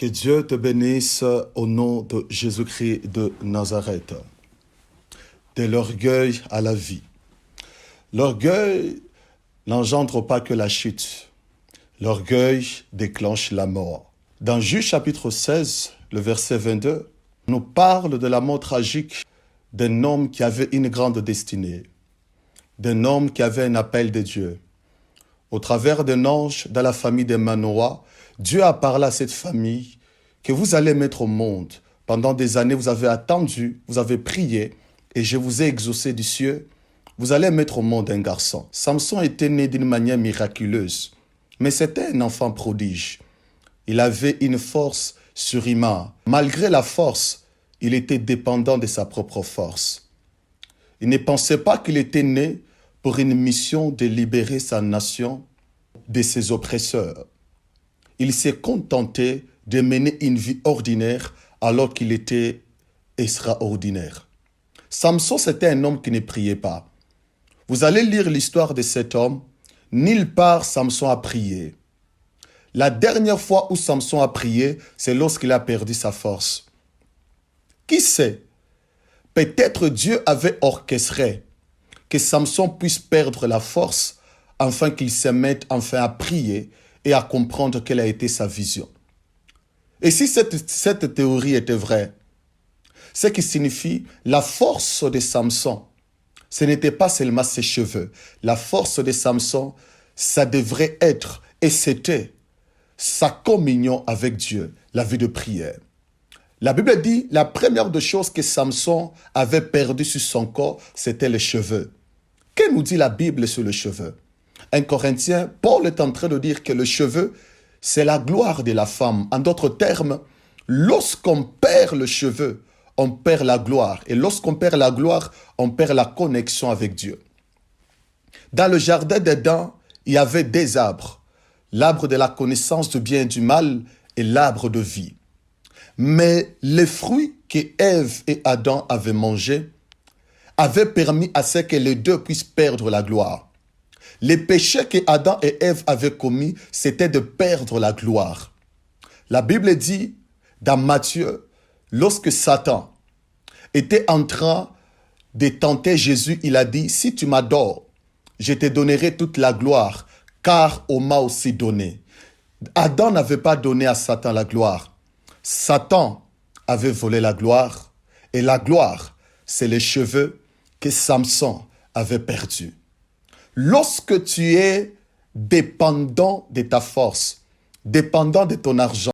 Que Dieu te bénisse au nom de Jésus-Christ de Nazareth. De l'orgueil à la vie. L'orgueil n'engendre pas que la chute. L'orgueil déclenche la mort. Dans Juge chapitre 16, le verset 22, nous parle de la mort tragique d'un homme qui avait une grande destinée, d'un homme qui avait un appel de Dieu. Au travers d'un ange dans la famille de Manoah, Dieu a parlé à cette famille que vous allez mettre au monde. Pendant des années, vous avez attendu, vous avez prié, et je vous ai exaucé du ciel. Vous allez mettre au monde un garçon. Samson était né d'une manière miraculeuse, mais c'était un enfant prodige. Il avait une force surhumaine. Malgré la force, il était dépendant de sa propre force. Il ne pensait pas qu'il était né pour une mission de libérer sa nation de ses oppresseurs. Il s'est contenté de mener une vie ordinaire alors qu'il était extraordinaire. Samson, c'était un homme qui ne priait pas. Vous allez lire l'histoire de cet homme. Nulle part Samson a prié. La dernière fois où Samson a prié, c'est lorsqu'il a perdu sa force. Qui sait? Peut-être Dieu avait orchestré que Samson puisse perdre la force afin qu'il se mette enfin à prier et à comprendre quelle a été sa vision. Et si cette théorie était vraie, ce qui signifie la force de Samson, ce n'était pas seulement ses cheveux. La force de Samson, ça devrait être, et c'était, sa communion avec Dieu, la vie de prière. La Bible dit, la première des choses que Samson avait perdu sur son corps, c'était les cheveux. Que nous dit la Bible sur les cheveux? 1 Corinthiens, Paul est en train de dire que le cheveu, c'est la gloire de la femme. En d'autres termes, lorsqu'on perd le cheveu, on perd la gloire. Et lorsqu'on perd la gloire, on perd la connexion avec Dieu. Dans le jardin d'Éden, il y avait des arbres. L'arbre de la connaissance du bien et du mal et l'arbre de vie. Mais les fruits que Ève et Adam avaient mangés avaient permis à ce que les deux puissent perdre la gloire. Les péchés que Adam et Ève avaient commis, c'était de perdre la gloire. La Bible dit, dans Matthieu, lorsque Satan était en train de tenter Jésus, il a dit, si tu m'adores, je te donnerai toute la gloire, car on m'a aussi donné. Adam n'avait pas donné à Satan la gloire. Satan avait volé la gloire, et la gloire, c'est les cheveux que Samson avait perdus. Lorsque tu es dépendant de ta force, dépendant de ton argent,